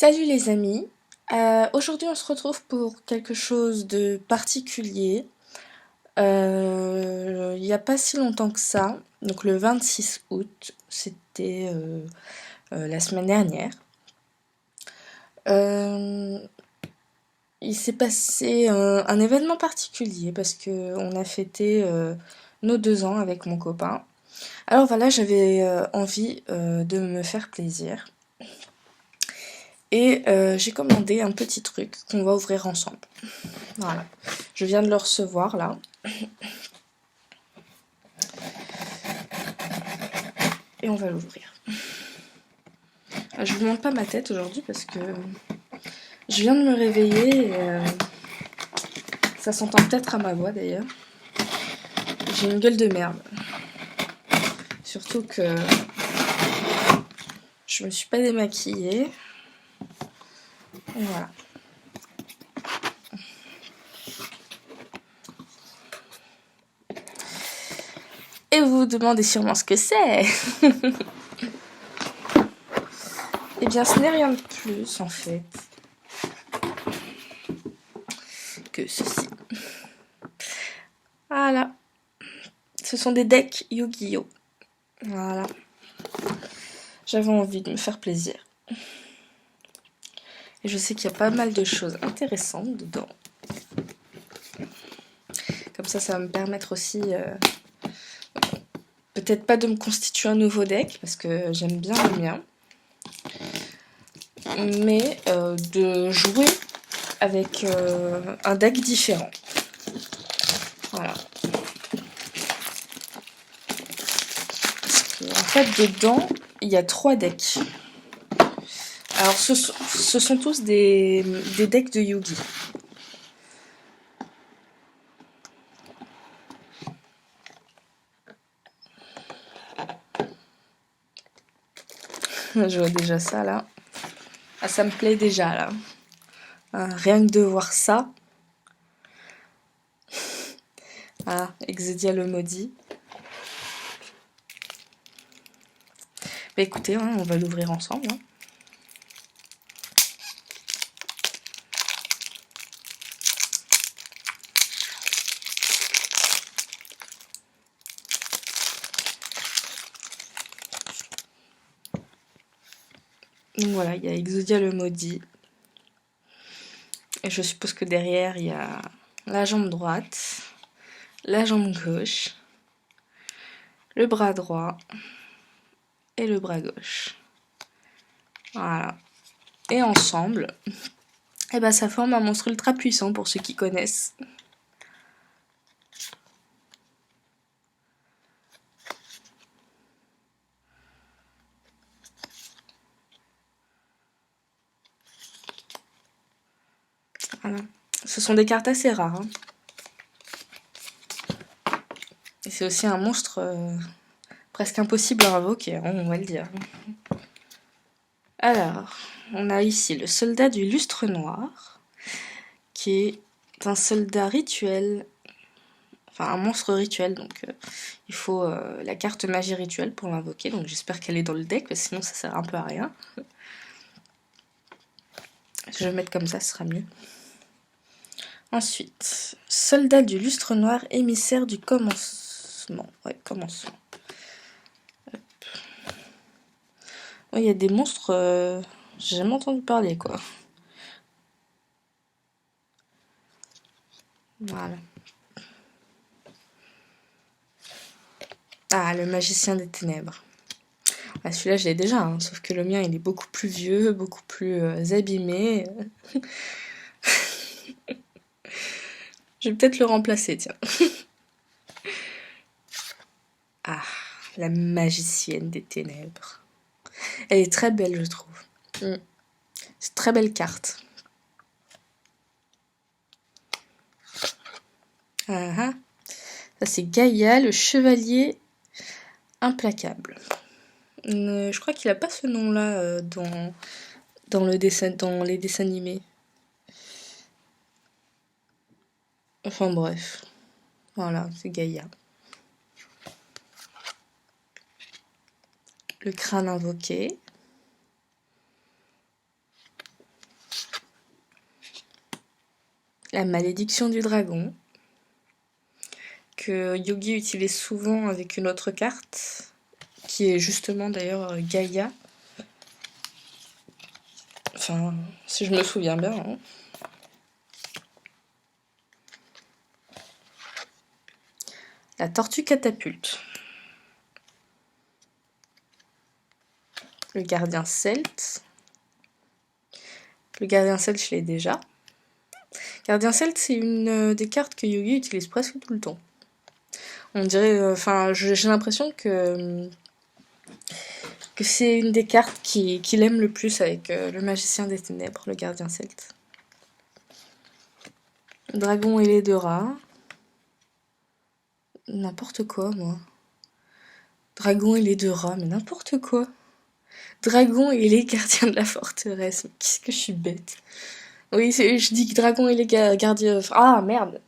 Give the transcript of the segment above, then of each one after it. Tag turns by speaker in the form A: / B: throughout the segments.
A: Salut les amis, aujourd'hui on se retrouve pour quelque chose de particulier. Il n'y a pas si longtemps que ça, donc le 26 août, c'était la semaine dernière. Euh, il s'est passé un événement particulier parce que on a fêté nos 2 ans avec mon copain. Alors voilà, j'avais envie de me faire plaisir. Et j'ai commandé un petit truc qu'on va ouvrir ensemble. Voilà. Je viens de le recevoir là. Et on va l'ouvrir. Je vous montre pas ma tête aujourd'hui parce que je viens de me réveiller et ça s'entend peut-être à ma voix d'ailleurs. J'ai une gueule de merde. Surtout que je me suis pas démaquillée. Et voilà. Et vous vous demandez sûrement ce que c'est. Eh bien, ce n'est rien de plus en fait que ceci. Voilà. Ce sont des decks Yu-Gi-Oh! Voilà. J'avais envie de me faire plaisir. Et je sais qu'il y a pas mal de choses intéressantes dedans. Comme ça va me permettre aussi, peut-être pas de me constituer un nouveau deck, parce que j'aime bien le mien, mais de jouer avec un deck différent. Voilà. En fait, dedans, il y a 3 decks. Alors, ce sont tous des decks de Yu-Gi. Je vois déjà ça, là. Ah, ça me plaît déjà, là. Rien que de voir ça. Ah, Exodia le maudit. Bah écoutez, hein, on va l'ouvrir ensemble. Hein. Donc voilà, il y a Exodia le maudit. Et je suppose que derrière, il y a la jambe droite, la jambe gauche, le bras droit et le bras gauche. Voilà. Et ensemble, eh ben, ça forme un monstre ultra puissant pour ceux qui connaissent. Voilà. Ce sont des cartes assez rares. Hein. Et c'est aussi un monstre presque impossible à invoquer, hein, on va le dire. Alors, on a ici le soldat du lustre noir, qui est un soldat rituel, enfin un monstre rituel, donc il faut la carte magie rituelle pour l'invoquer, donc j'espère qu'elle est dans le deck, parce que sinon ça sert un peu à rien. Je vais mettre comme ça, ce sera mieux. Ensuite, soldat du lustre noir, émissaire du commencement. Ouais, commencement. Il y a des monstres, j'ai jamais entendu parler, quoi. Voilà. Ah, le magicien des ténèbres. Ah, celui-là, je l'ai déjà, hein, sauf que le mien, il est beaucoup plus vieux, beaucoup plus abîmé. Je vais peut-être le remplacer, tiens. Ah, la magicienne des ténèbres. Elle est très belle, je trouve. C'est une très belle carte. Ah, ah. Ça, c'est Gaïa, le chevalier implacable. Je crois qu'il a pas ce nom-là dans les dessins animés. Enfin bref. Voilà, c'est Gaïa. Le crâne invoqué. La malédiction du dragon, que Yugi utilise souvent avec une autre carte, qui est justement d'ailleurs Gaïa. Enfin, si je me souviens bien. Hein. La tortue catapulte. Le gardien celte. Le gardien celte, je l'ai déjà. Gardien celte, c'est une des cartes que Yugi utilise presque tout le temps. On dirait, enfin, j'ai l'impression que c'est une des cartes qu'il aime le plus avec le magicien des ténèbres, le gardien celte. Dragon ailé de rat. N'importe quoi, moi. Dragon ailé de rat, mais n'importe quoi. Dragon ailé gardien de la forteresse. Mais qu'est-ce que je suis bête. Oui, je dis dragon ailé gardien... Ah, merde.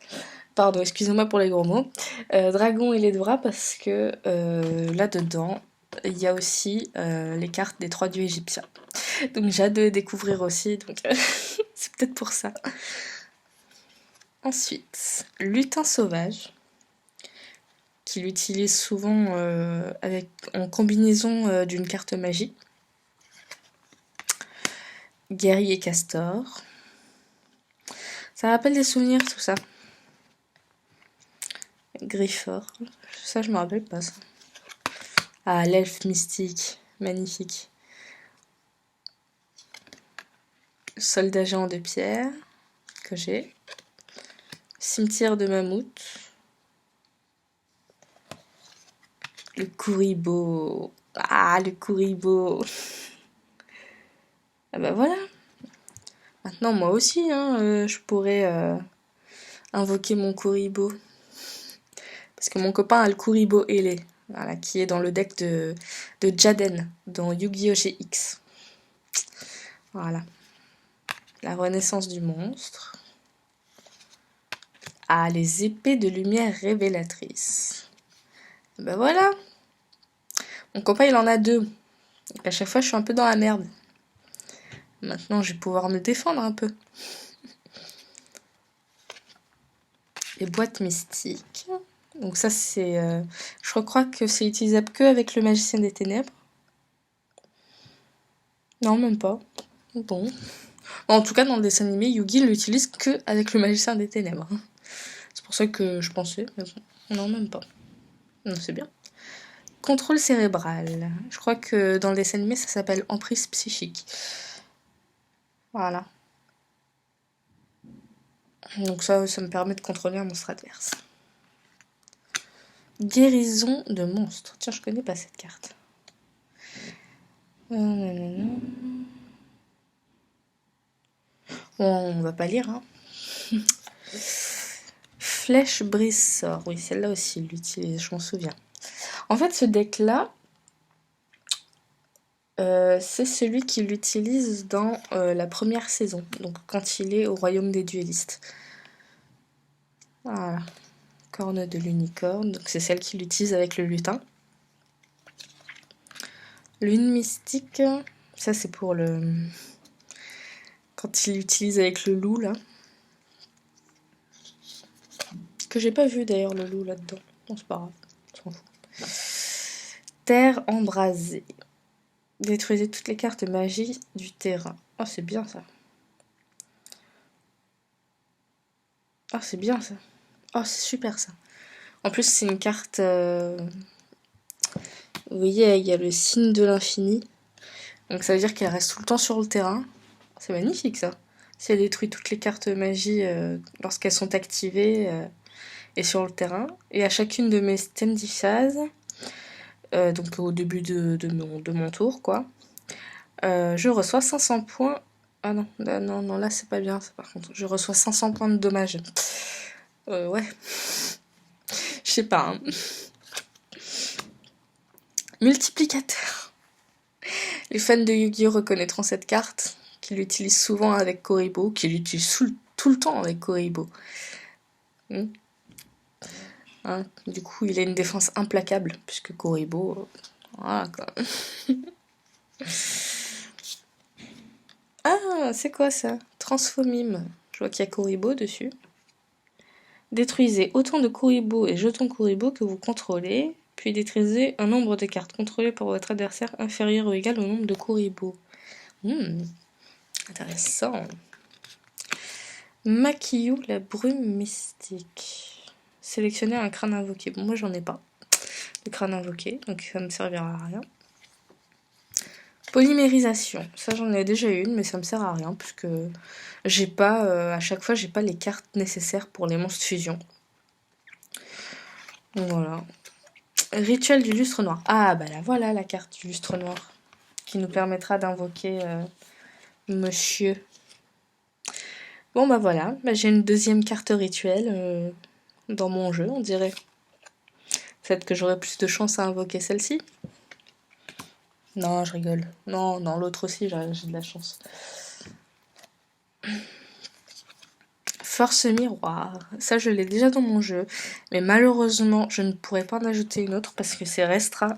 A: Pardon, excusez-moi pour les gros mots. Dragon ailé de rat parce que là-dedans, il y a aussi les cartes des 3 dieux égyptiens. Donc j'ai hâte de les découvrir aussi, donc c'est peut-être pour ça. Ensuite, lutin sauvage, qu'il utilise souvent en combinaison d'une carte magie. Guerrier castor. Ça rappelle des souvenirs, tout ça. Grifford. Ça, je me rappelle pas, ça. Ah, l'elfe mystique. Magnifique. Soldat géant de pierre, que j'ai. Cimetière de mammouth. Le Kuriboh. Ah, le Kuriboh. Ah bah voilà. Maintenant, moi aussi, hein, je pourrais invoquer mon Kuriboh. Parce que mon copain a le Kuriboh ailé. Voilà, qui est dans le deck de Jaden, dans Yu-Gi-Oh! GX. Voilà. La renaissance du monstre. Ah, les épées de lumière révélatrices. Ben voilà. Mon copain, il en a 2. Donc à chaque fois, je suis un peu dans la merde. Maintenant, je vais pouvoir me défendre un peu. Les boîtes mystiques. Donc ça, c'est... je crois que c'est utilisable que avec le magicien des ténèbres. Non, même pas. Bon. En tout cas, dans le dessin animé, Yugi l'utilise que avec le magicien des ténèbres. C'est pour ça que je pensais, mais bon. Non, même pas. Non, c'est bien. Contrôle cérébral. Je crois que dans le dessin animé, ça s'appelle emprise psychique. Voilà. Donc ça me permet de contrôler un monstre adverse. Guérison de monstres. Tiens, je connais pas cette carte. Bon, on va pas lire, hein. Flèche brise sort. Oui, celle-là aussi, il l'utilise, je m'en souviens. En fait, ce deck-là, c'est celui qu'il utilise dans la première saison. Donc, quand il est au royaume des duellistes. Voilà. Corne de l'unicorne. Donc, c'est celle qu'il utilise avec le lutin. Lune mystique. Ça, c'est pour le... Quand il l'utilise avec le loup, là. Que j'ai pas vu, d'ailleurs, le loup, là-dedans. Bon, c'est pas grave. On s'en fout. Terre embrasée. Détruisez toutes les cartes magie du terrain. Oh, c'est bien, ça. Oh, c'est bien, ça. Oh, c'est super, ça. En plus, c'est une carte... Vous voyez, il y a le signe de l'infini. Donc ça veut dire qu'elle reste tout le temps sur le terrain. C'est magnifique, ça. Si elle détruit toutes les cartes magie lorsqu'elles sont activées et sur le terrain. Et à chacune de mes standy phases, donc au début de mon tour, quoi, je reçois 500 points. Ah non, non, là c'est pas bien, ça, par contre. Je reçois 500 points de dommages. Ouais. Je sais pas, hein. Multiplicateur. Les fans de Yu-Gi-Oh! Reconnaîtront cette carte, qu'il utilise souvent avec Kuriboh, qu'il utilise tout le temps avec Kuriboh. Hein, du coup, il a une défense implacable, puisque Kuriboh... voilà, quoi. Ah, c'est quoi ça? Transphomime. Je vois qu'il y a Kuribo dessus. Détruisez autant de Kuribo et jetons Kuribo que vous contrôlez, puis détruisez un nombre de cartes contrôlées par votre adversaire inférieur ou égal au nombre de Kuribo. Intéressant. Makiyu, la brume mystique. Sélectionnez un crâne invoqué. Bon, moi j'en ai pas de crâne invoqué, donc ça me servira à rien. Polymérisation, ça j'en ai déjà une, mais ça me sert à rien, puisque j'ai pas, à chaque fois, j'ai pas les cartes nécessaires pour les monstres fusion. Donc voilà. Rituel du lustre noir. Ah bah là voilà la carte du lustre noir, qui nous permettra d'invoquer monsieur. Bon bah voilà, bah, j'ai une deuxième carte rituelle dans mon jeu, on dirait. Peut-être que j'aurai plus de chance à invoquer celle-ci. Non, je rigole. Non, l'autre aussi, j'ai de la chance. Force miroir. Ça, je l'ai déjà dans mon jeu. Mais malheureusement, je ne pourrais pas en ajouter une autre parce que c'est restreint,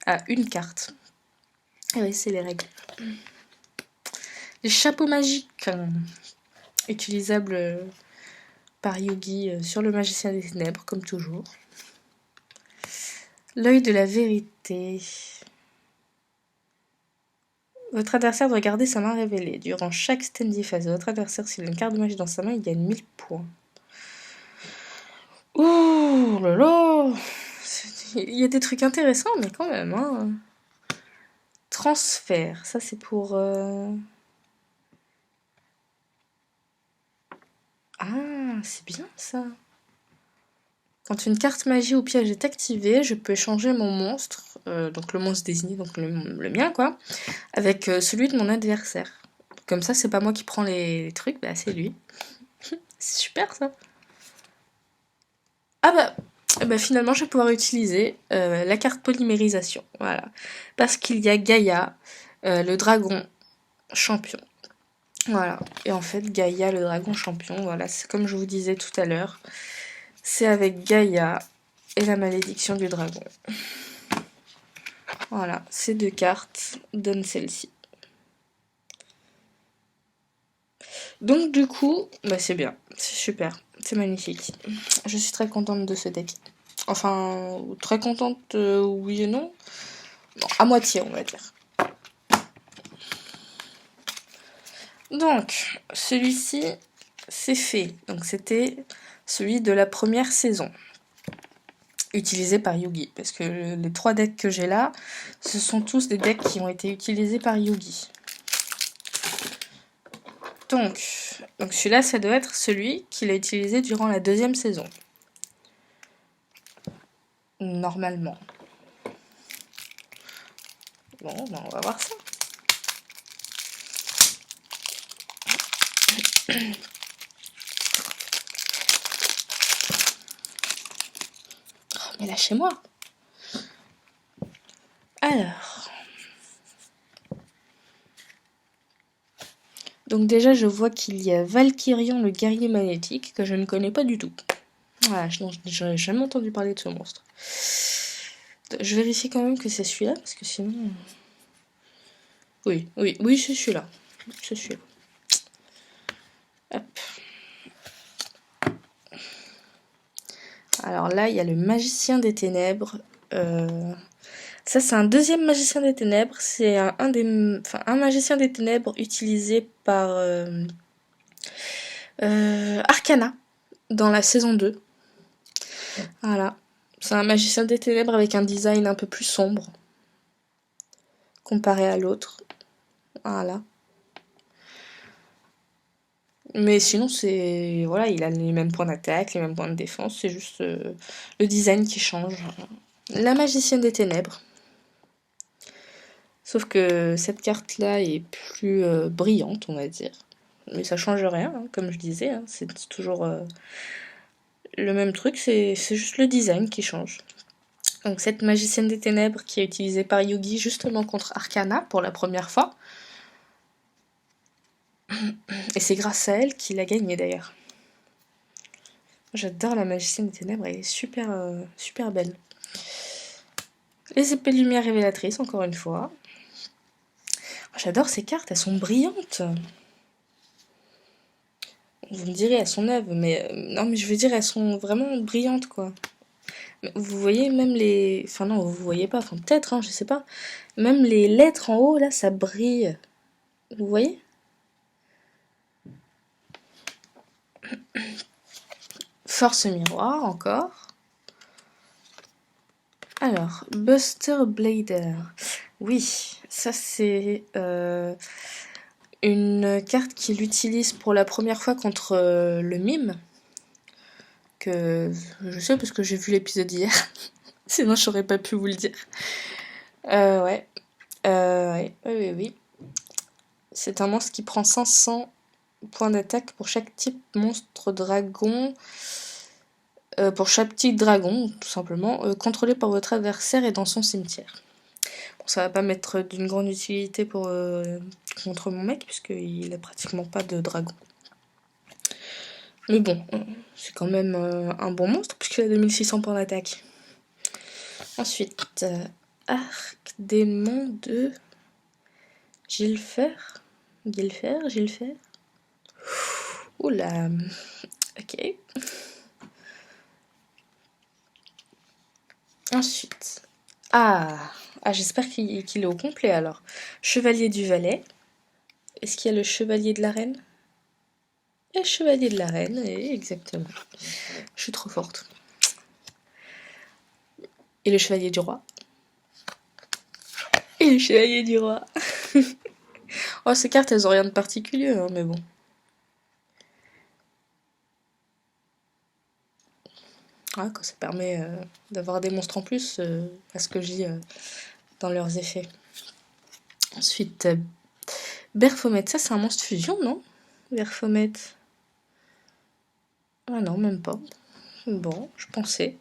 A: à une carte. Et oui, c'est les règles. Les chapeaux magiques. Utilisables par Yugi sur le magicien des ténèbres, comme toujours. L'œil de la vérité. Votre adversaire doit garder sa main révélée. Durant chaque standy phase de votre adversaire, s'il a une carte de magie dans sa main, il gagne 1000 points. Ouh là là. Il y a des trucs intéressants, mais quand même. Hein. Transfert, ça c'est pour... Ah, c'est bien ça. Quand une carte magie ou piège est activée, je peux échanger mon monstre, donc le monstre désigné, donc le mien quoi, avec celui de mon adversaire. Comme ça, c'est pas moi qui prends les trucs, bah c'est lui. C'est super ça. Ah bah finalement, je vais pouvoir utiliser la carte polymérisation, voilà. Parce qu'il y a Gaïa, le dragon champion. Voilà. Et en fait, Gaïa, le dragon champion, voilà, c'est comme je vous disais tout à l'heure, c'est avec Gaïa et la malédiction du dragon. Voilà, ces deux cartes donnent celle-ci. Donc du coup, bah c'est bien, c'est super, c'est magnifique. Je suis très contente de ce deck. Enfin, très contente, oui et non. Bon, à moitié, on va dire. Donc, celui-ci, c'est fait. Donc c'était celui de la première saison. Utilisé par Yugi. Parce que les 3 decks que j'ai là, ce sont tous des decks qui ont été utilisés par Yugi. Donc celui-là, ça doit être celui qu'il a utilisé durant la 2e saison. Normalement. Bon, ben on va voir ça. Oh, mais lâchez-moi. Alors. Donc déjà, je vois qu'il y a Valkyrion, le guerrier magnétique, que je ne connais pas du tout. Voilà, je n'ai jamais entendu parler de ce monstre. Je vérifie quand même que c'est celui-là, parce que sinon... Oui, c'est celui-là. C'est celui-là. Hop. Alors là, il y a le magicien des ténèbres. Ça, c'est un deuxième magicien des ténèbres. C'est un magicien des ténèbres utilisé par Arcana dans la saison 2. Voilà. C'est un magicien des ténèbres avec un design un peu plus sombre comparé à l'autre. Voilà. Mais sinon, c'est... Voilà, il a les mêmes points d'attaque, les mêmes points de défense. C'est juste le design qui change. La magicienne des ténèbres. Sauf que cette carte-là est plus brillante, on va dire. Mais ça change rien, hein, comme je disais. Hein, c'est toujours le même truc, c'est juste le design qui change. Donc cette magicienne des ténèbres qui est utilisée par Yugi justement contre Arcana pour la première fois. Et c'est grâce à elle qu'il a gagné d'ailleurs. J'adore la magicienne des ténèbres, elle est super, super belle. Les épées de lumière révélatrices, encore une fois. J'adore ces cartes, elles sont brillantes. Vous me direz, elles sont neuves, mais non, mais je veux dire, elles sont vraiment brillantes, quoi. Mais vous voyez même les... Enfin non, vous voyez pas, enfin peut-être, hein, je sais pas. Même les lettres en haut, là, ça brille. Vous voyez? Force miroir, encore. Alors, Buster Blader. Oui, ça c'est une carte qu'il utilise pour la première fois contre le mime. Que je sais parce que j'ai vu l'épisode hier. Sinon, j'aurais pas pu vous le dire. Ouais. Ouais. Oui, oui, oui. C'est un monstre qui prend 500 points d'attaque pour chaque type monstre dragon. Pour chaque type dragon, tout simplement, contrôlé par votre adversaire et dans son cimetière. Bon, ça va pas m'être d'une grande utilité pour contre mon mec, puisqu'il a pratiquement pas de dragon. Mais bon, c'est quand même un bon monstre, puisqu'il a 2600 points d'attaque. Ensuite, Arc Démon de Gilfer. Gilfer. Oula. Ok. Ensuite. J'espère qu'il est au complet alors. Chevalier du Valais. Est-ce qu'il y a le chevalier de la reine? Et chevalier de la reine, et exactement. Je suis trop forte. Et le chevalier du roi. Et le chevalier du roi. Oh, ces cartes, elles ont rien de particulier, hein, mais bon. Ah, quand ça permet d'avoir des monstres en plus, à ce que je dis dans leurs effets. Ensuite, Berfomet, ça c'est un monstre fusion, non? Berfomet. Ah non, même pas. Bon, je pensais.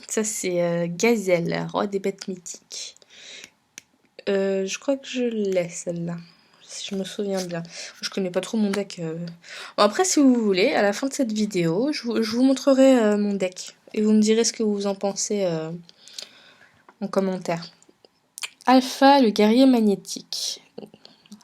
A: Ça c'est Gazelle, roi des bêtes mythiques. Je crois que je l'ai celle-là. Si je me souviens bien. Je connais pas trop mon deck. Bon, après, si vous voulez, à la fin de cette vidéo, je vous montrerai mon deck. Et vous me direz ce que vous en pensez en commentaire. Alpha, le guerrier magnétique.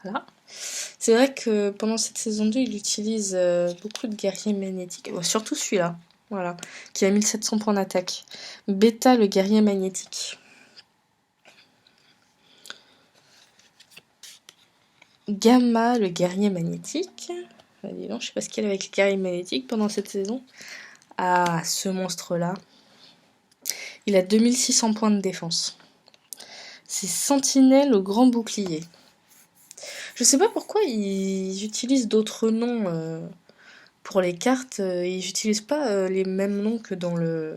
A: Voilà. C'est vrai que pendant cette saison 2, il utilise beaucoup de guerriers magnétiques. Surtout celui-là. Voilà. Qui a 1700 points d'attaque. Beta, le guerrier magnétique. Gamma, le guerrier magnétique. Dis donc, je sais pas ce qu'il y a avec le guerrier magnétique pendant cette saison. Ah, ce monstre-là. Il a 2600 points de défense. C'est Sentinelle au grand bouclier. Je sais pas pourquoi ils utilisent d'autres noms pour les cartes. Ils n'utilisent pas les mêmes noms que dans le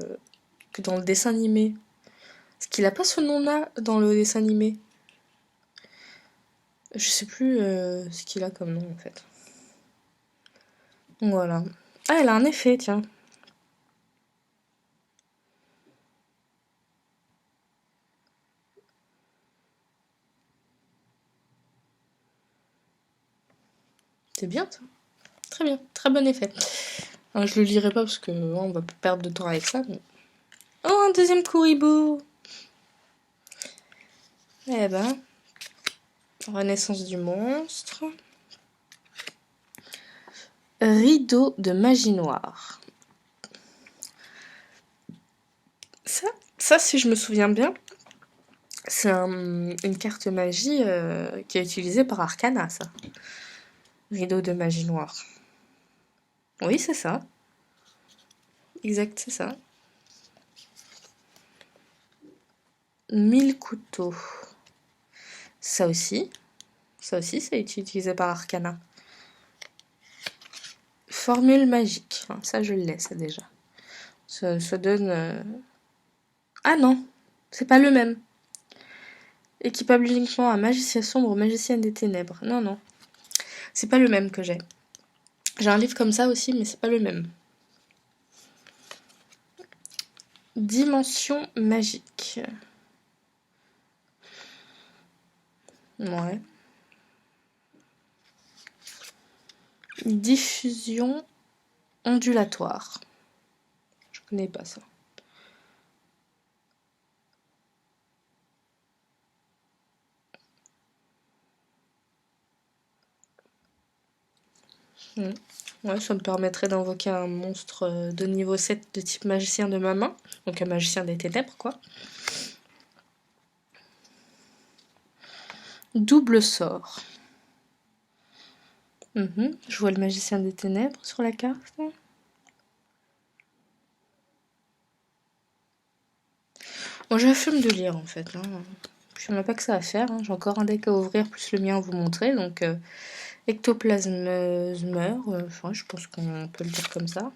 A: dessin animé. Est-ce qu'il a pas ce nom-là dans le dessin animé? Je sais plus ce qu'il a comme nom en fait. Voilà. Ah, elle a un effet, tiens. C'est bien ça. Très bien, très bon effet. Alors, je le lirai pas parce que on va pas perdre de temps avec ça. Mais... Oh, un deuxième Kuribo. Eh ben, Renaissance du monstre. Rideau de magie noire. Ça, si je me souviens bien, c'est une carte magie qui est utilisée par Arcana, ça. Rideau de magie noire. Oui, c'est ça. Exact, c'est ça. 1000 couteaux. Ça aussi. Ça aussi, c'est utilisé par Arcana. Formule magique. Ça, je le laisse déjà. Ça donne... Ah non, c'est pas le même. Équipable uniquement à magicien sombre ou magicienne des ténèbres. Non, non. C'est pas le même que j'ai. J'ai un livre comme ça aussi, mais c'est pas le même. Dimension magique. Ouais. Diffusion ondulatoire. Je connais pas ça. Ouais, ça me permettrait d'invoquer un monstre de niveau 7 de type magicien de ma main. Donc un magicien des ténèbres, quoi. Double sort. Je vois le magicien des ténèbres sur la carte. Bon, j'ai la flemme de lire, en fait. Hein. Je n'ai pas que ça à faire. Hein. J'ai encore un deck à ouvrir, plus le mien à vous montrer. Donc, ectoplasmeur. Enfin, je pense qu'on peut le dire comme ça.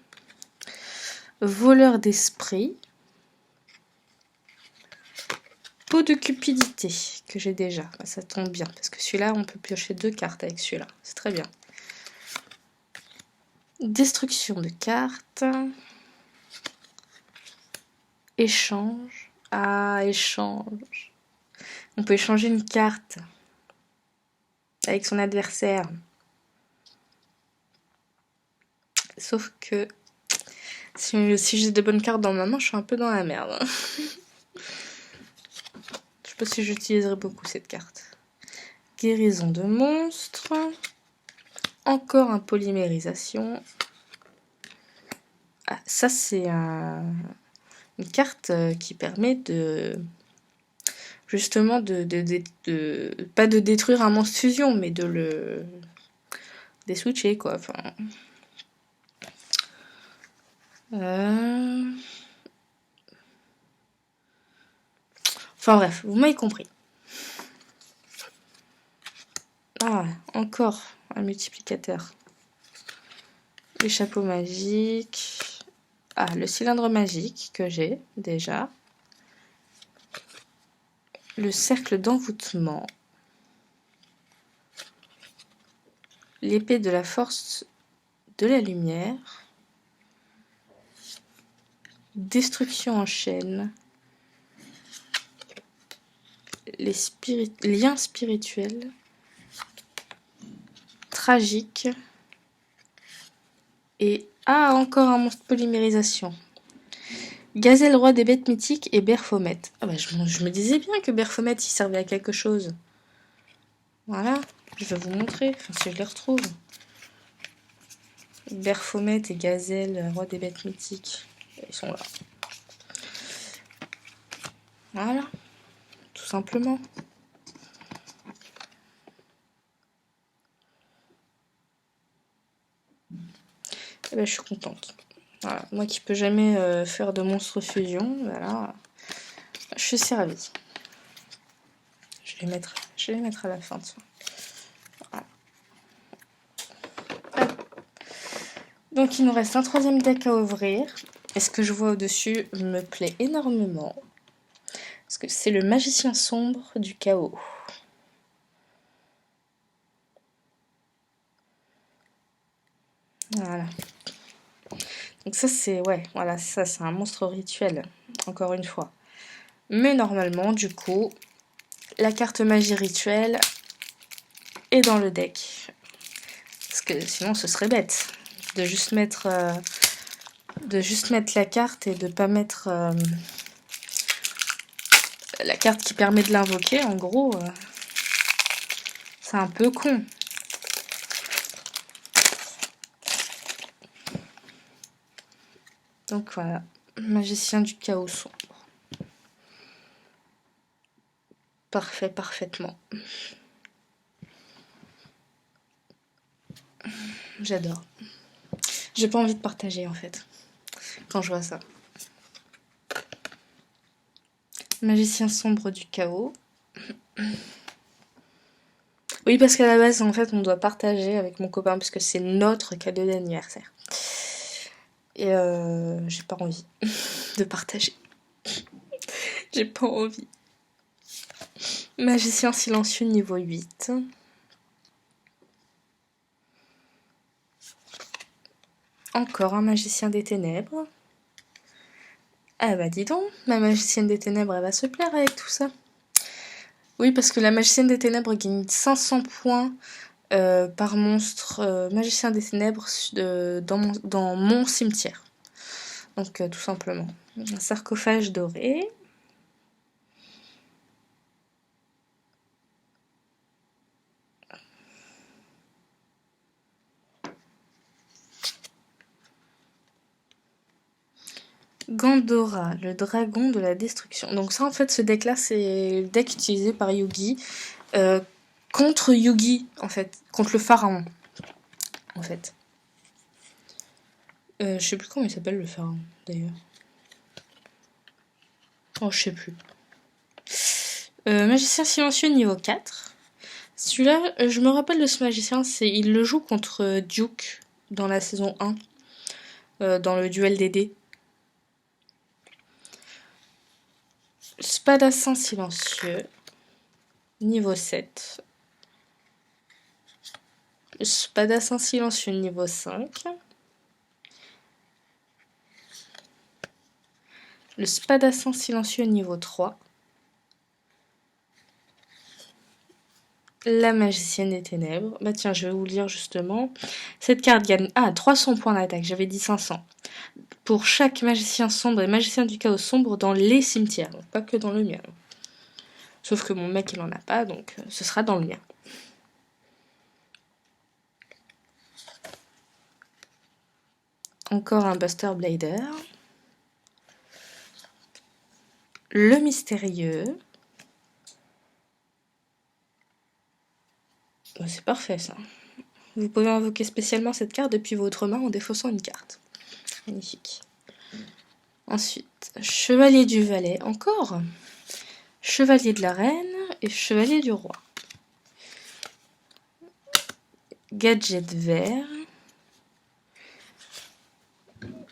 A: Voleur d'esprit. Peau de cupidité, que j'ai déjà. Bah, ça tombe bien, parce que celui-là, on peut piocher 2 cartes avec celui-là. C'est très bien. Destruction de cartes. Échange. Ah, échange. On peut échanger une carte avec son adversaire. Sauf que si j'ai des bonnes cartes dans ma main, je suis un peu dans la merde. Je sais pas si j'utiliserai beaucoup cette carte. Guérison de monstres. Encore un polymérisation. Ah, ça c'est une carte qui permet de... Justement pas de détruire un monstre fusion, mais de le... switcher quoi. Enfin bref, vous m'avez compris. Ah, encore un multiplicateur. Les chapeaux magiques. Ah, le cylindre magique que j'ai déjà. Le cercle d'envoûtement. L'épée de la force de la lumière. Destruction en chaîne. Les liens spirituels. Tragique. Et ah, encore un monstre polymérisation. Gazelle, roi des bêtes mythiques et Berphomet. Ah bah, je me disais bien que Berphomet il servait à quelque chose. Voilà, je vais vous montrer, enfin, si je les retrouve. Berphomet et Gazelle, roi des bêtes mythiques. Ils sont là. Voilà, tout simplement. Et ben, je suis contente. Voilà, moi qui peux jamais faire de monstre fusion, voilà, je suis servie. Je vais les mettre à la fin de ça. Voilà. Donc il nous reste un troisième deck à ouvrir. Et ce que je vois au-dessus me plaît énormément. Parce que c'est le magicien sombre du chaos. Voilà. Donc ça c'est, ouais, voilà, ça c'est un monstre rituel, encore une fois. Mais normalement, du coup, la carte magie rituelle est dans le deck. Parce que sinon ce serait bête de juste mettre, la carte et de pas mettre la carte qui permet de l'invoquer. En gros, c'est un peu con. Donc voilà, magicien du chaos sombre. Parfait, parfaitement. J'adore. J'ai pas envie de partager en fait, quand je vois ça. Magicien sombre du chaos. Oui, parce qu'à la base, en fait, on doit partager avec mon copain, parce que c'est notre cadeau d'anniversaire. Et j'ai pas envie de partager. J'ai pas envie. Magicien silencieux niveau 8. Encore un magicien des ténèbres. Ah bah dis donc, ma magicienne des ténèbres, elle va se plaire avec tout ça. Oui, parce que la magicienne des ténèbres gagne 500 points par monstre magicien des ténèbres dans mon cimetière. Donc tout simplement. Un sarcophage doré. Gandora, le dragon de la destruction. Donc ça en fait ce deck là c'est le deck utilisé par Yugi contre Yugi en fait, contre le pharaon en fait. Je sais plus comment il s'appelle le pharaon d'ailleurs. Oh je sais plus. Magicien silencieux niveau 4. Celui-là, je me rappelle de ce magicien, il le joue contre Duke dans la saison 1, dans le duel des dés. Spadassin silencieux, niveau 7. Spadassin silencieux, niveau 5. Le Spadassin silencieux, niveau 3. La magicienne des ténèbres. Bah tiens, je vais vous lire justement. Cette carte gagne 300 points d'attaque, j'avais dit 500. Pour chaque magicien sombre et magicien du chaos sombre dans les cimetières, donc pas que dans le mien. Sauf que mon mec il en a pas, donc ce sera dans le mien. Encore un Buster Blader. Le mystérieux. Oh, c'est parfait ça. Vous pouvez invoquer spécialement cette carte depuis votre main en défaussant une carte. Magnifique. Ensuite, Chevalier du Valet, encore. Chevalier de la Reine et Chevalier du Roi. Gadget vert.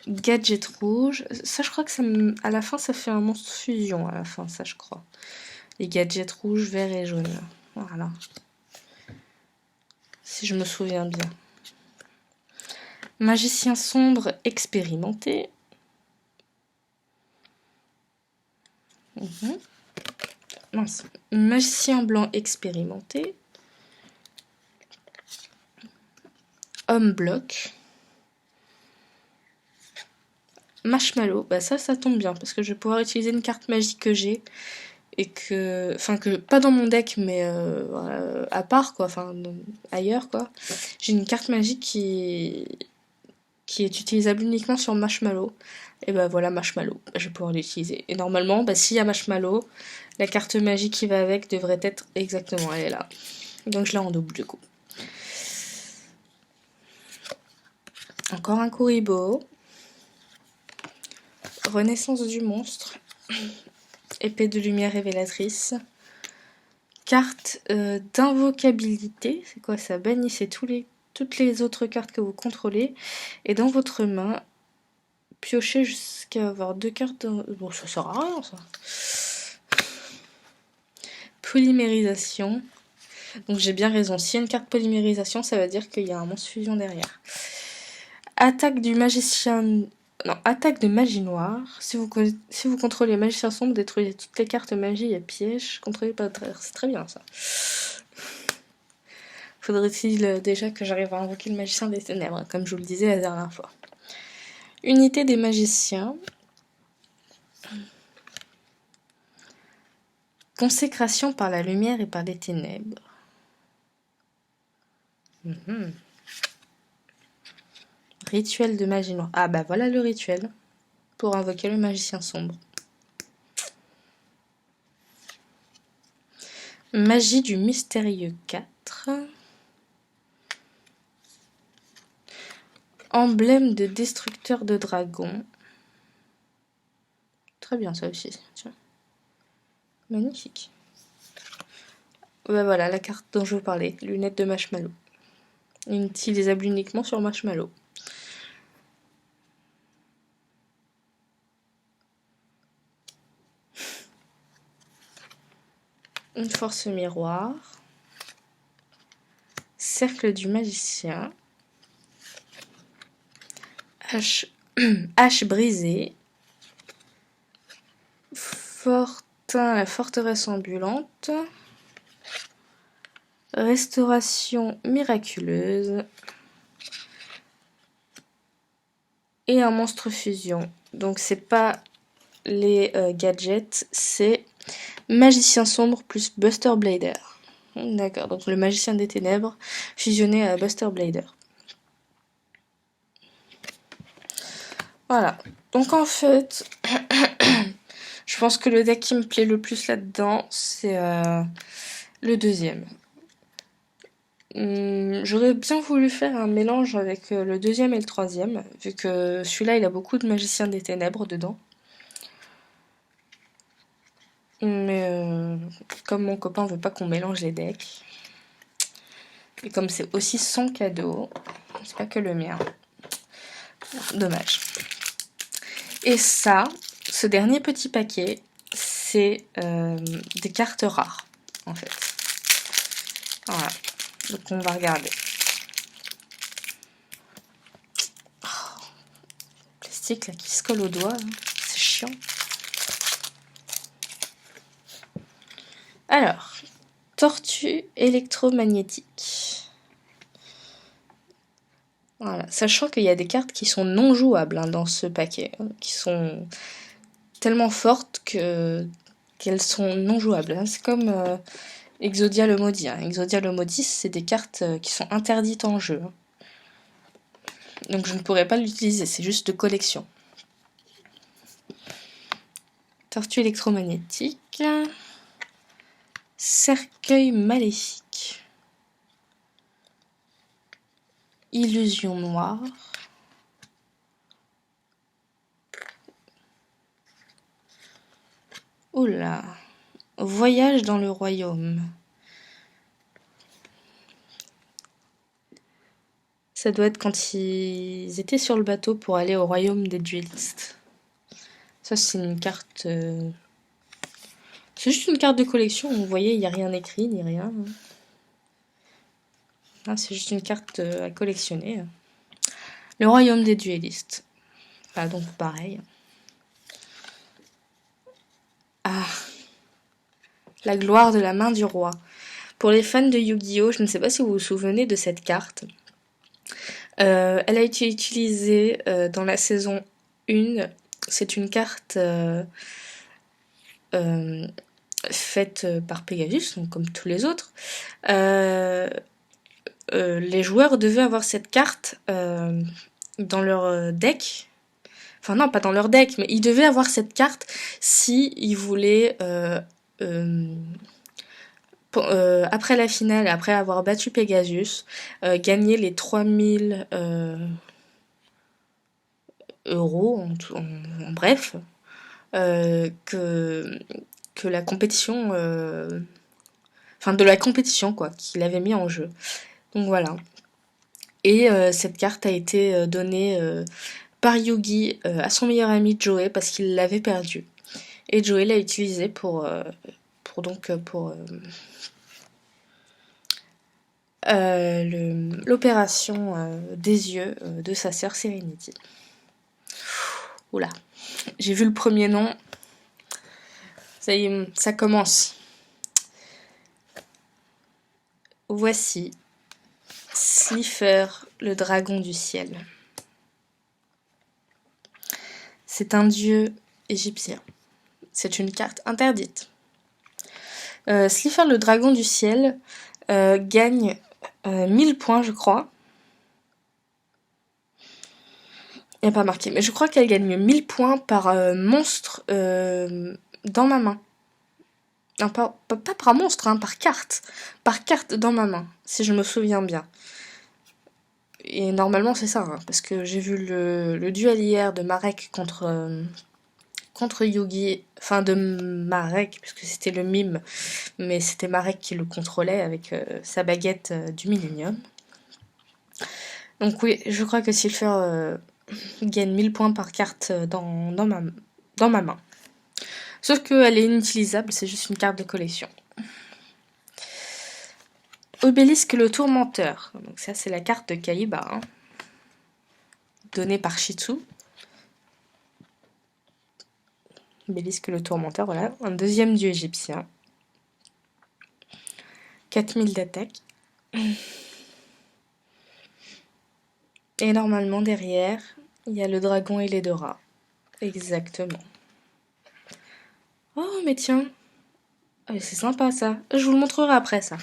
A: Gadget rouge. Ça, je crois que à la fin, ça fait un monstre fusion. À la fin, ça, je crois. Les gadgets rouges, vert et jaune. Voilà. Si je me souviens bien. Magicien sombre expérimenté. Mince. Magicien blanc expérimenté. Homme bloc. Marshmallow, bah ça tombe bien parce que je vais pouvoir utiliser une carte magique que j'ai et que, enfin que pas dans mon deck mais à part quoi, enfin ailleurs quoi. J'ai une carte magique qui est utilisable uniquement sur Marshmallow. Et bah voilà Marshmallow, je vais pouvoir l'utiliser. Et normalement, bah s'il y a Marshmallow, la carte magique qui va avec devrait être exactement, elle est là. Donc je la en double du coup. Encore un Kuribo. Renaissance du monstre. Épée de lumière révélatrice. Carte d'invocabilité. C'est quoi ça? Bannissez toutes les autres cartes que vous contrôlez. Et dans votre main, piochez jusqu'à avoir 2 cartes. Bon, ça sert à rien ça. Polymérisation. Donc j'ai bien raison. S'il y a une carte polymérisation, ça veut dire qu'il y a un monstre fusion derrière. Attaque du magicien. Non, attaque de magie noire. Si vous contrôlez magicien sombre, détruisez toutes les cartes magie et pièges contrôlées par l'adversaire. C'est très bien ça. Faudrait-il déjà que j'arrive à invoquer le magicien des ténèbres, comme je vous le disais la dernière fois. Unité des magiciens. Consécration par la lumière et par les ténèbres. Rituel de magie noire. Ah bah voilà le rituel pour invoquer le magicien sombre. Magie du mystérieux 4. Emblème de destructeur de dragons. Très bien ça aussi. Tiens. Magnifique. Bah voilà la carte dont je vous parlais. Lunettes de Marshmallow. Utilisable uniquement sur Marshmallow. Une force miroir. Cercle du magicien. Hache brisée. Fortin, la forteresse ambulante. Restauration miraculeuse. Et un monstre fusion. Donc c'est pas les gadgets, c'est magicien sombre plus Buster Blader. D'accord, donc le magicien des ténèbres fusionné à Buster Blader. Voilà. Donc en fait, je pense que le deck qui me plaît le plus là-dedans, c'est le deuxième. J'aurais bien voulu faire un mélange avec le deuxième et le troisième, vu que celui-là, il a beaucoup de magiciens des ténèbres dedans. Mais comme mon copain veut pas qu'on mélange les decks, et comme c'est aussi son cadeau, c'est pas que le mien. Dommage. Et ça, ce dernier petit paquet, c'est des cartes rares, en fait. Voilà. Donc on va regarder. Oh, plastique là qui se colle au doigt, hein. C'est chiant. Alors, tortue électromagnétique. Voilà, sachant qu'il y a des cartes qui sont non jouables hein, dans ce paquet, hein, qui sont tellement fortes qu'elles sont non jouables. Hein. C'est comme Exodia le Maudit. Hein. Exodia le Maudit, c'est des cartes qui sont interdites en jeu. Hein. Donc je ne pourrais pas l'utiliser, c'est juste de collection. Tortue électromagnétique. Cercueil maléfique. Illusion noire. Oula. Voyage dans le royaume. Ça doit être quand ils étaient sur le bateau pour aller au royaume des duellistes. Ça, c'est une carte... C'est juste une carte de collection. Vous voyez, il n'y a rien écrit, ni rien. Ah, c'est juste une carte à collectionner. Le royaume des duellistes. Ah, donc pareil. Ah. La gloire de la main du roi. Pour les fans de Yu-Gi-Oh!, je ne sais pas si vous vous souvenez de cette carte. Elle a été utilisée dans la saison 1. C'est une carte faite par Pegasus, donc comme tous les autres. Les joueurs devaient avoir cette carte dans leur deck. Enfin non, pas dans leur deck, mais ils devaient avoir cette carte si ils voulaient... après la finale, après avoir battu Pegasus, gagner les 3000 euros, en bref, que la compétition, enfin de la compétition quoi, qu'il avait mis en jeu. Donc voilà. Et cette carte a été donnée par Yugi à son meilleur ami Joey parce qu'il l'avait perdue. Et Joey l'a utilisée pour l'opération des yeux de sa sœur Serenity. Oula, j'ai vu le premier nom. Ça y est, ça commence. Voici Slifer, le dragon du ciel. C'est un dieu égyptien. C'est une carte interdite. Slifer, le dragon du ciel, gagne 1000 points, je crois. Il n'y a pas marqué, mais je crois qu'elle gagne 1000 points par monstre dans ma main. Non, pas par monstre, hein, par carte. Par carte dans ma main, si je me souviens bien. Et normalement, c'est ça, hein, parce que j'ai vu le duel hier de Marek contre Yugi, enfin de Marek, puisque c'était le mime, mais c'était Marek qui le contrôlait avec sa baguette du Millennium. Donc oui, je crois que Silver gagne 1000 points par carte dans ma main. Sauf qu'elle est inutilisable, c'est juste une carte de collection. Obélisque le tourmenteur. Donc ça c'est la carte de Kaiba, hein, donnée par Shitsu. Obélisque le tourmenteur, voilà. Un deuxième dieu égyptien. 4000 d'attaque. Et normalement derrière, il y a le dragon et les deux rats. Exactement. Oh mais tiens. Ah, c'est sympa ça. Je vous le montrerai après ça.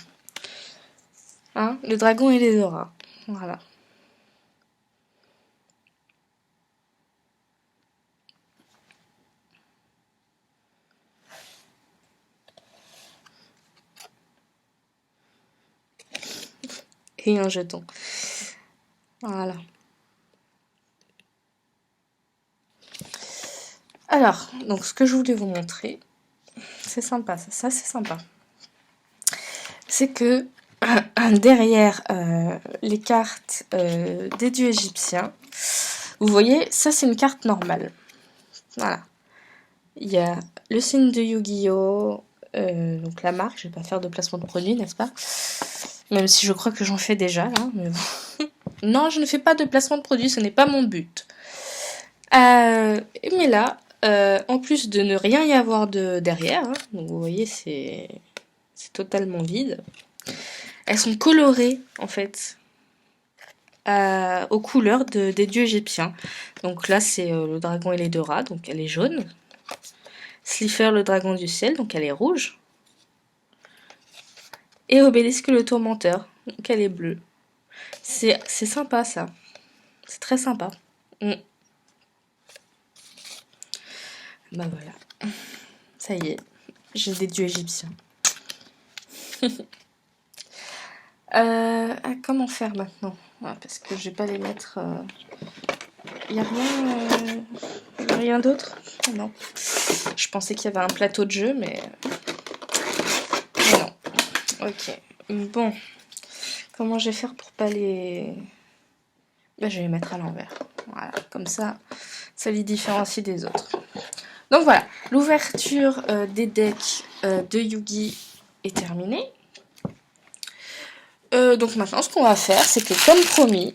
A: Hein, le dragon et les deux rats. Voilà. et un jeton. Voilà. Alors, donc ce que je voulais vous montrer, c'est sympa, ça c'est sympa. C'est que derrière les cartes des dieux égyptiens, vous voyez, ça c'est une carte normale. Voilà. Il y a le signe de Yu-Gi-Oh! Donc la marque, je vais pas faire de placement de produit, n'est-ce pas? Même si je crois que j'en fais déjà, là. Mais bon. Non, je ne fais pas de placement de produit, ce n'est pas mon but. Mais là, en plus de ne rien y avoir derrière, hein, donc vous voyez, c'est totalement vide. Elles sont colorées, en fait, aux couleurs des dieux égyptiens. Donc là, c'est le dragon et les deux rats, donc elle est jaune. Slifer, le dragon du ciel, donc elle est rouge. Et Obélisque, le tourmenteur, donc elle est bleue. C'est sympa, ça. C'est très sympa. Bah voilà. Ça y est, j'ai des dieux égyptiens. Comment faire maintenant? Parce que je vais pas les mettre... Y a rien d'autre? Non. Je pensais qu'il y avait un plateau de jeu, mais non. Ok. Bon. Comment je vais faire pour pas les... Bah, je vais les mettre à l'envers. Voilà. Comme ça les différencie des autres. Donc voilà. L'ouverture des decks de Yu-Gi est terminée. Donc maintenant, ce qu'on va faire, c'est que comme promis,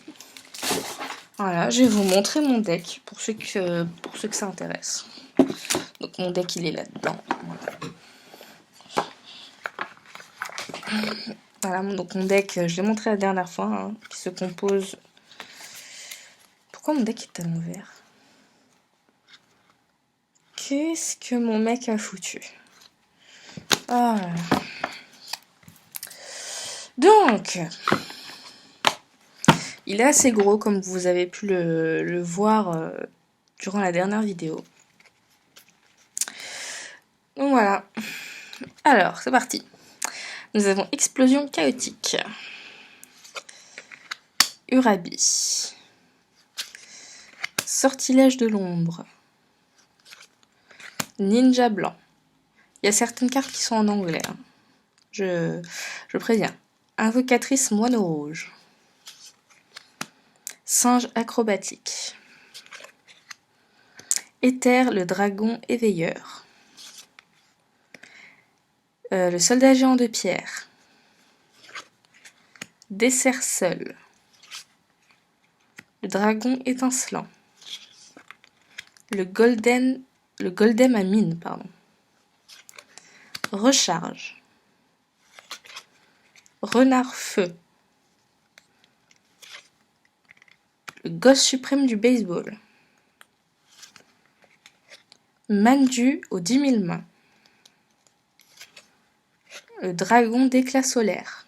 A: voilà, je vais vous montrer mon deck pour ceux que ça intéresse. Donc mon deck, il est là-dedans. Voilà, donc mon deck, je l'ai montré la dernière fois, hein, qui se compose... Pourquoi mon deck est à l'envers? Qu'est-ce que mon mec a foutu? Ah. Donc, il est assez gros, comme vous avez pu le voir durant la dernière vidéo. Donc voilà. Alors, c'est parti. Nous avons Explosion chaotique. Urabi. Sortilège de l'ombre. Ninja blanc. Il y a certaines cartes qui sont en anglais. Hein. Je préviens. Invocatrice moineau rouge. Singe acrobatique. Éther, le dragon éveilleur. Le soldat géant de pierre. Dessert seul. Le dragon étincelant. Le golden à mine, pardon. Recharge. Renard feu. Le gosse suprême du baseball. Mandu aux 10 000 mains. Le dragon d'éclat solaire.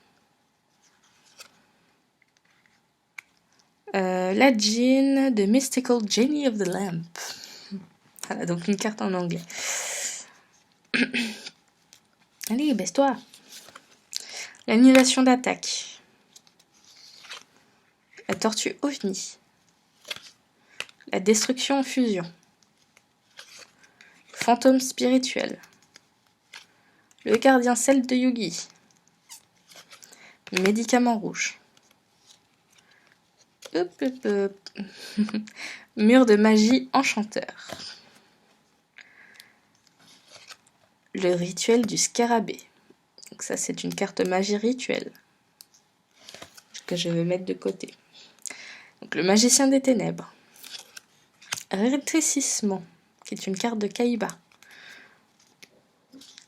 A: La Jean de Mystical Genie of the Lamp. Voilà, donc une carte en anglais. Allez, baisse-toi. L'annulation d'attaque. La tortue ovni. La destruction en fusion. Fantôme spirituel. Le gardien celte de Yugi. Médicament rouge. Hop, hop, hop. Mur de magie enchanteur. Le rituel du scarabée. Donc ça, c'est une carte magie rituelle que je vais mettre de côté. Donc le magicien des ténèbres. Rétrécissement, qui est une carte de Kaiba.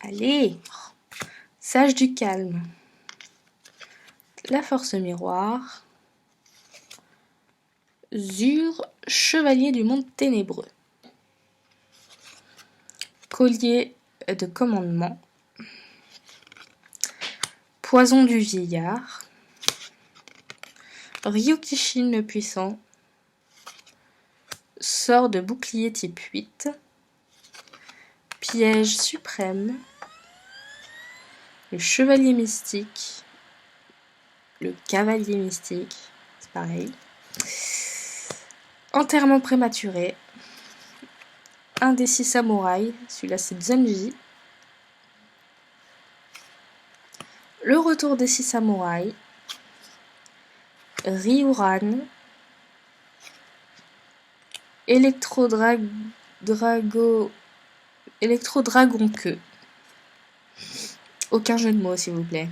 A: Allez, sage du calme. La force miroir. Zur, chevalier du monde ténébreux. Collier de commandement. Poison du vieillard. Ryukishin le puissant. Sort de bouclier type 8. Piège suprême. Le chevalier mystique. le cavalier mystique, c'est pareil. Enterrement prématuré, un des 6 samouraïs, celui-là c'est Zenji. Le retour des 6 samouraïs, Ryuran, Électro-Dragon Queue. Aucun jeu de mots, s'il vous plaît.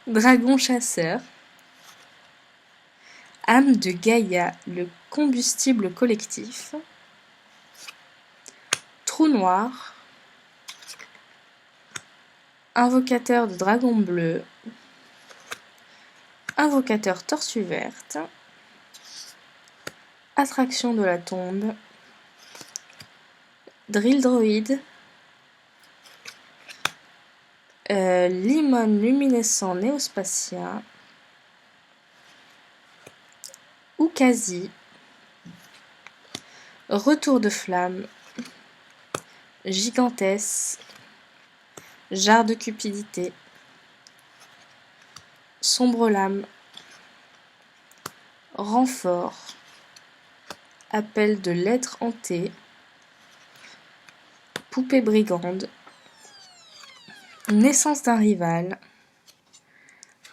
A: Dragon chasseur. Âme de Gaïa, le combustible collectif. Trou noir. Invocateur de dragon bleu. Invocateur tortue verte. Attraction de la tombe. Drill droid. Limon luminescent néospatien. Ukazi. Retour de flamme. Gigantesse. Jarre de cupidité. Sombre lame. Renfort. Appel de l'être hanté. Poupée brigande. Naissance d'un rival.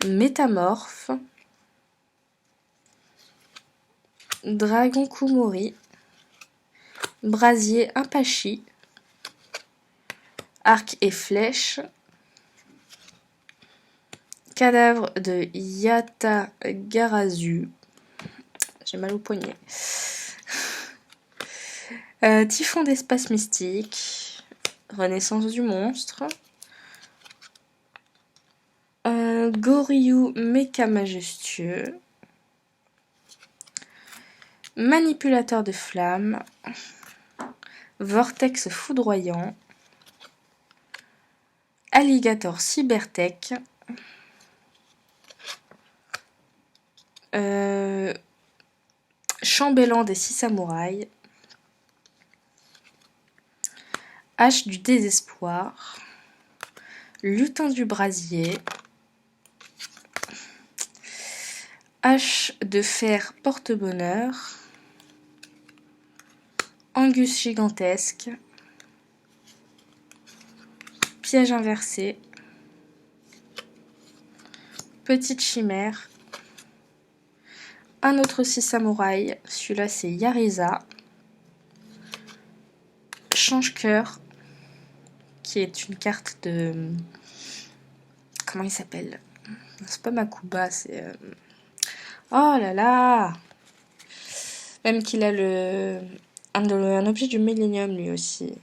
A: Métamorphe. Dragon Kumori. Brasier Impachi. Arc et flèche. Cadavre de Yatagarasu. J'ai mal au poignet. Typhon d'espace mystique. Renaissance du monstre. Goryu méca majestueux. Manipulateur de flammes. Vortex foudroyant. Alligator cybertech. Chambellan des 6 samouraïs. Hache du désespoir. Lutin du brasier. Hache de fer porte-bonheur. Angus gigantesque. Piège inversé. Petite chimère. Un autre 6 samouraïs. Celui-là c'est Yariza. Change-cœur. Qui est une carte de... Comment il s'appelle? C'est pas Makuba, c'est... Oh là là! Même qu'il a un objet du Millennium lui aussi.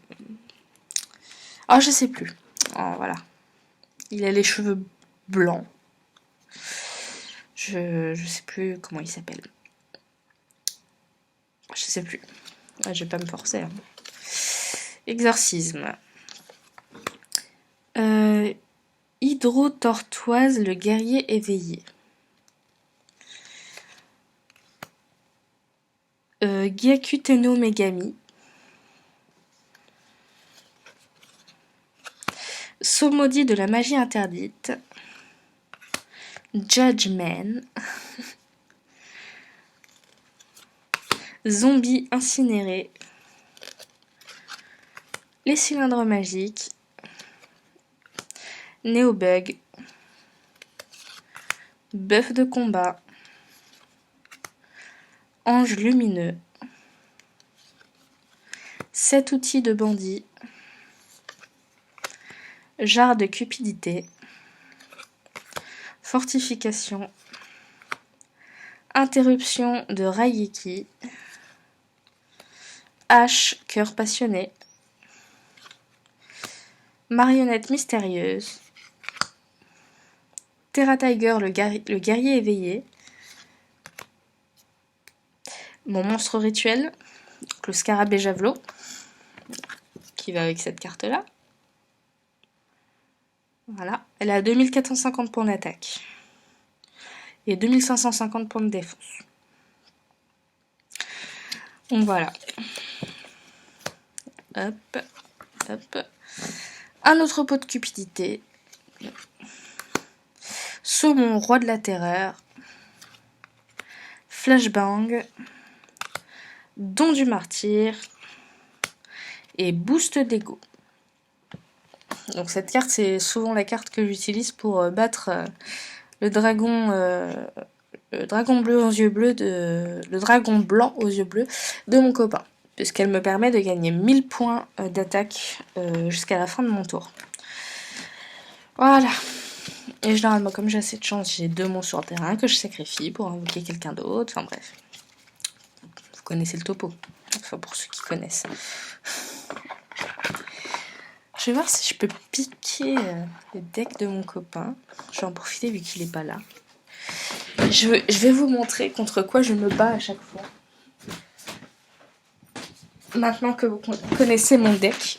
A: Oh, je sais plus. Oh, voilà. Il a les cheveux blancs. Je sais plus comment il s'appelle. Je sais plus. Je vais pas me forcer. Hein. Exorcisme. Hydro-tortoise, le guerrier éveillé. Gyakuteno Megami. Saut maudit de la magie interdite. Judgment. Zombie incinéré. Les cylindres magiques. Néobug. Bœuf de combat. Ange lumineux. 7 outils de bandit. Jarre de cupidité. Fortification. Interruption de Raigeki. Hache, cœur passionné. Marionnette mystérieuse. Terra Tiger, le guerrier éveillé. Mon monstre rituel, le scarabée javelot, qui va avec cette carte-là. Voilà, elle a 2450 points d'attaque et 2550 points de défense. Donc voilà. Hop, hop. Un autre pot de cupidité. Saumon, roi de la terreur. Flashbang. Don du martyr. Et boost d'ego. Donc cette carte, c'est souvent la carte que j'utilise pour battre le dragon bleu aux yeux bleus le dragon blanc aux yeux bleus de mon copain, puisqu'elle me permet de gagner 1000 points d'attaque jusqu'à la fin de mon tour. Voilà. Et généralement, comme j'ai assez de chance, j'ai 2 monstres sur le terrain que je sacrifie pour invoquer quelqu'un d'autre. Enfin bref. Vous connaissez le topo. Enfin pour ceux qui connaissent. Je vais voir si je peux piquer le deck de mon copain. Je vais en profiter vu qu'il n'est pas là. Je vais vous montrer contre quoi je me bats à chaque fois. Maintenant que vous connaissez mon deck.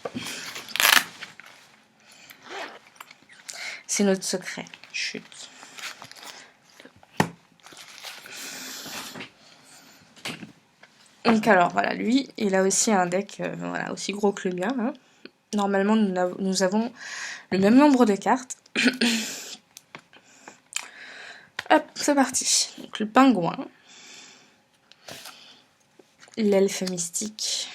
A: C'est notre secret. Chut. Donc alors voilà, lui, il a aussi un deck voilà, aussi gros que le mien. Hein. Normalement, nous avons le même nombre de cartes. Hop, c'est parti. Donc le pingouin. L'elfe mystique.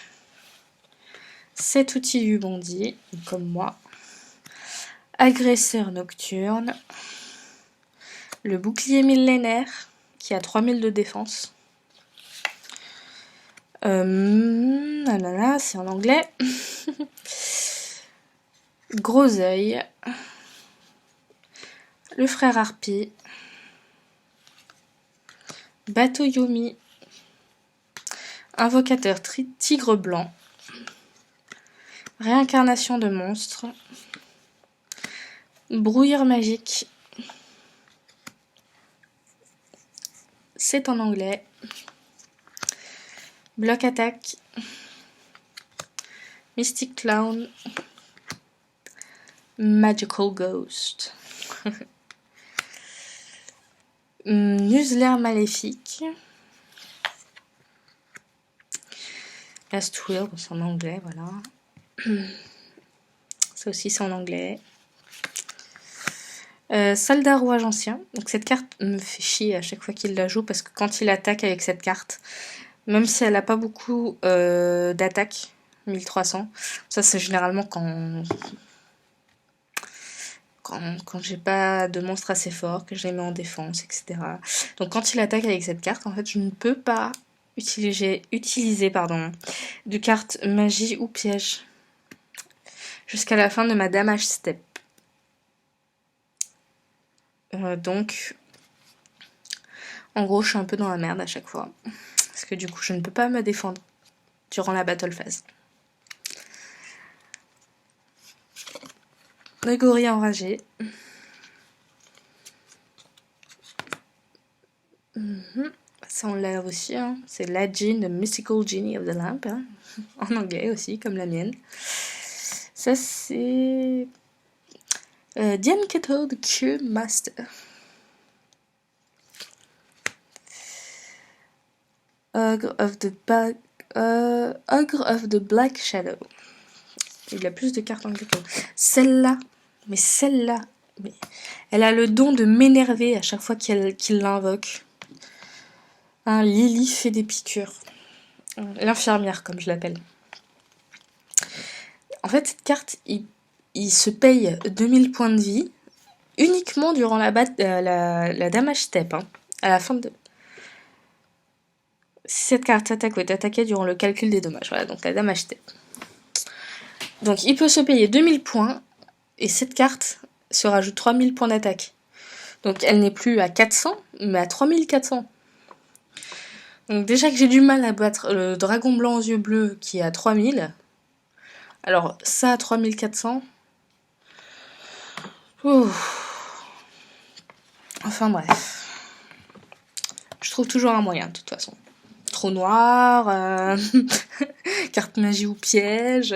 A: 7 outils du bandit, comme moi. Agresseur nocturne. Le bouclier millénaire, qui a 3000 de défense. C'est en anglais. Gros œil. Le frère harpie. Bateau Yomi. Invocateur tigre blanc. Réincarnation de monstre. Brouilleur magique. C'est en anglais. Bloc attaque. Mystic Clown. Magical Ghost. Nuzzler maléfique. Last Will, c'est en anglais, voilà. Ça aussi c'est en anglais. Soldat rouage ancien. Donc cette carte me fait chier à chaque fois qu'il la joue parce que quand il attaque avec cette carte, même si elle n'a pas beaucoup d'attaque, 1300, ça c'est généralement quand j'ai pas de monstre assez fort, que je les mets en défense, etc. Donc quand il attaque avec cette carte, en fait je ne peux pas utiliser de carte magie ou piège jusqu'à la fin de ma damage step. Donc, en gros, je suis un peu dans la merde à chaque fois. Parce que du coup, je ne peux pas me défendre durant la battle phase. Le gorille enragé. Ça, on l'a aussi. Hein. C'est la Jean, the Mystical Genie of the Lamp. Hein. En anglais aussi, comme la mienne. Ça, c'est Diane Keto, the Q Master. Ogre of the Black Shadow. Il a plus de cartes anglaises que celle-là. Mais elle a le don de m'énerver à chaque fois qu'il l'invoque. Hein, Lily fait des piqûres. L'infirmière, comme je l'appelle. En fait, cette carte, il se paye 2000 points de vie uniquement durant la damage step. Hein, à la fin de... Si cette carte s'attaque ou est attaquée durant le calcul des dommages. Voilà, donc la damage step. Donc il peut se payer 2000 points et cette carte se rajoute 3000 points d'attaque. Donc elle n'est plus à 400 mais à 3400. Donc déjà que j'ai du mal à battre le dragon blanc aux yeux bleus qui est à 3000. Alors ça à 3400. Enfin bref. Je trouve toujours un moyen de toute façon. Trou noir, carte magie ou piège.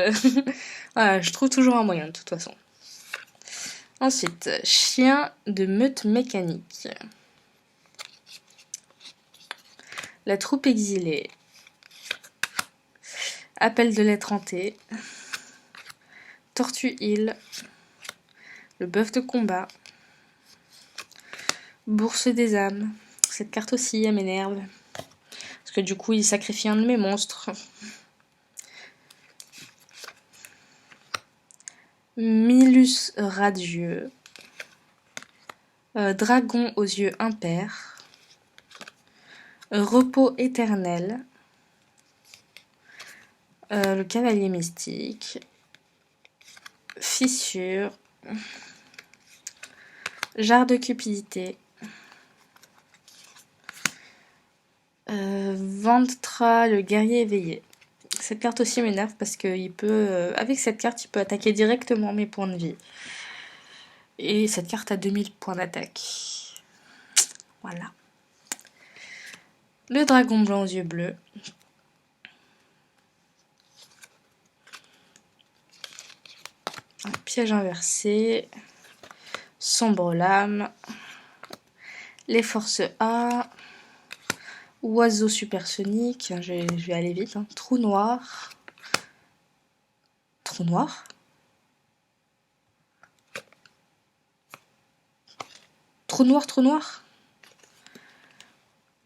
A: Voilà, je trouve toujours un moyen de toute façon. Ensuite, chien de meute mécanique. La troupe exilée. Appel de lettre hantée. Tortue île. Le bœuf de combat. Bourse des âmes. Cette carte aussi, elle m'énerve. Parce que du coup, il sacrifie un de mes monstres. Milus radieux. Dragon aux yeux impairs. Repos éternel. Le cavalier mystique. Fissure. Jarre de cupidité. Ventra, le guerrier éveillé. Cette carte aussi m'énerve parce qu'il peut, avec cette carte, il peut attaquer directement mes points de vie. Et cette carte a 2000 points d'attaque. Voilà. Le dragon blanc aux yeux bleus. Un piège inversé. Sombre lame. Les forces A. Oiseau supersonique. Je vais aller vite. Hein. Trou noir. Trou noir. Trou noir, trou noir.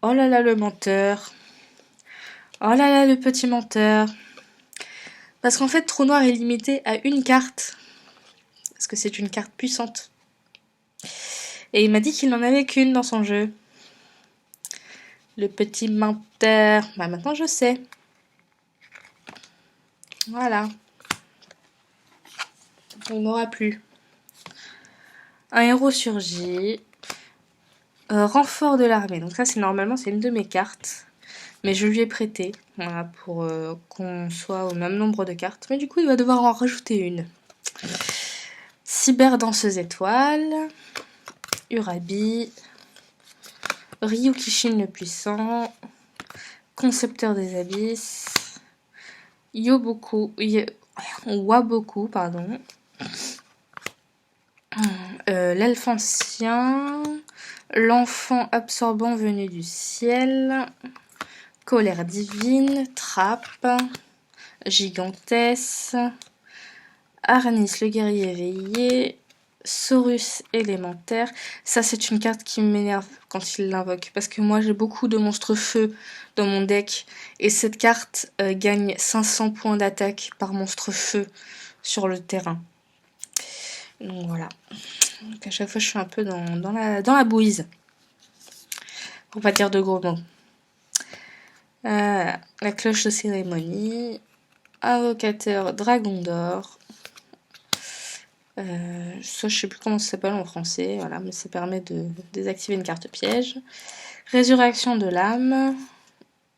A: Oh là là, le menteur. Oh là là, le petit menteur. Parce qu'en fait, trou noir est limité à une carte. Parce que c'est une carte puissante. Et il m'a dit qu'il n'en avait qu'une dans son jeu. Le petit menteur. Bah maintenant je sais. Voilà. Il n'aura plus. Un héros surgit. Renfort de l'armée. Donc ça c'est normalement c'est une de mes cartes. Mais je lui ai prêté. Voilà, pour qu'on soit au même nombre de cartes. Mais du coup il va devoir en rajouter une. Cyberdanseuse étoile. Urabi. Ryukishin le puissant. Concepteur des abysses. Waboku, pardon. L'elfe ancien. L'enfant absorbant venu du ciel. Colère divine. Trappe. Gigantesse. Arnis le guerrier éveillé. Saurus élémentaire. Ça c'est une carte qui m'énerve quand il l'invoque. Parce que moi j'ai beaucoup de monstres feu dans mon deck. Et cette carte gagne 500 points d'attaque par monstre feu sur le terrain. Donc voilà. Donc à chaque fois je suis un peu dans la bouise. Pour pas dire de gros mots. La cloche de cérémonie. Invocateur dragon d'or. Ça, je sais plus comment ça s'appelle en français, voilà, mais ça permet de désactiver une carte piège. Résurrection de l'âme.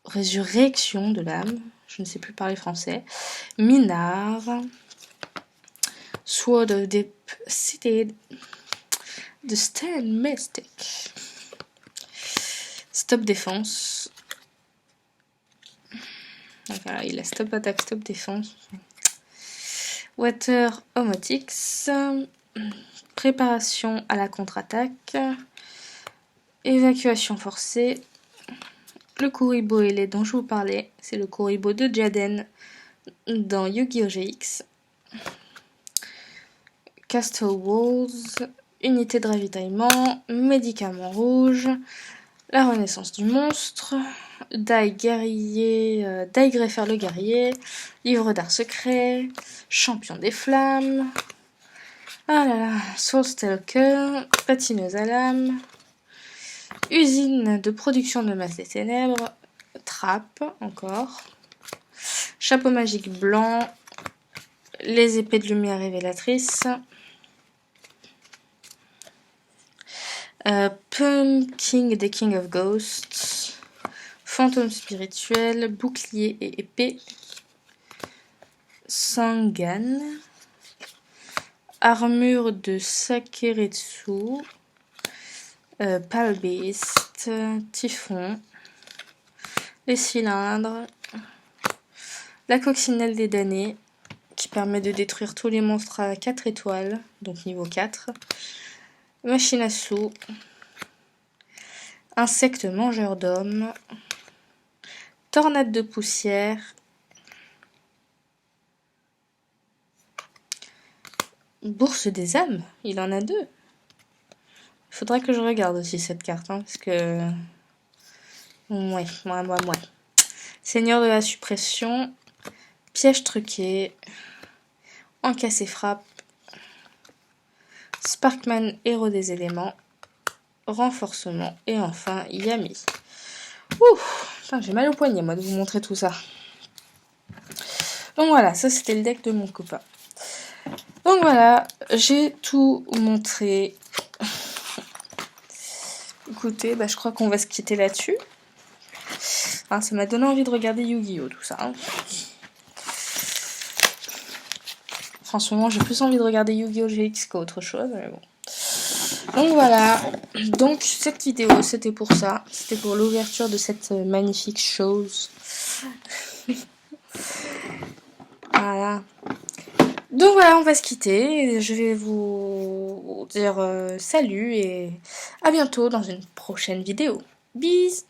A: Résurrection de l'âme. Je ne sais plus parler français. Minard. Sword of Deep City. The Stand Mystic. Stop défense. Donc voilà, il a stop attaque, stop défense. Water Homotix. Préparation à la contre-attaque. Évacuation forcée. Le Kuribo ailé dont je vous parlais, c'est le Kuribo de Jaden dans Yu-Gi-Oh! GX. Castle Walls. Unité de ravitaillement. Médicament rouge. La renaissance du monstre. Dai guerrier. Dai greffeur le guerrier. Livre d'art secret. Champion des flammes. Ah là là. Soul Stalker. Patineuse à l'âme. Usine de production de masse des ténèbres. Trappe, encore. Chapeau magique blanc. Les épées de lumière révélatrices. Pumpkin des King of Ghosts. Fantôme spirituel. Bouclier et épée. Sangan. Armure de Sakeretsu. Palbeast. Typhon. Les cylindres. La coccinelle des damnés, qui permet de détruire tous les monstres à 4 étoiles, donc niveau 4. Machine à sous. Insecte mangeur d'hommes. Tornade de poussière. Bourse des âmes, il en a 2. Faudrait que je regarde aussi cette carte, hein, parce que... Ouais. Seigneur de la suppression, piège truqué, encassé frappe, Sparkman, héros des éléments, renforcement, et enfin Yami. Ouh, j'ai mal au poignet moi de vous montrer tout ça. Donc voilà, ça c'était le deck de mon copain. Donc voilà, j'ai tout montré. Écoutez, je crois qu'on va se quitter là-dessus. Hein, ça m'a donné envie de regarder Yu-Gi-Oh! Tout ça. Hein. Franchement, j'ai plus envie de regarder Yu-Gi-Oh! GX qu'autre chose, mais bon. Donc voilà, donc cette vidéo c'était pour ça, c'était pour l'ouverture de cette magnifique chose. Voilà. Donc voilà, on va se quitter, je vais vous dire salut et à bientôt dans une prochaine vidéo. Bis!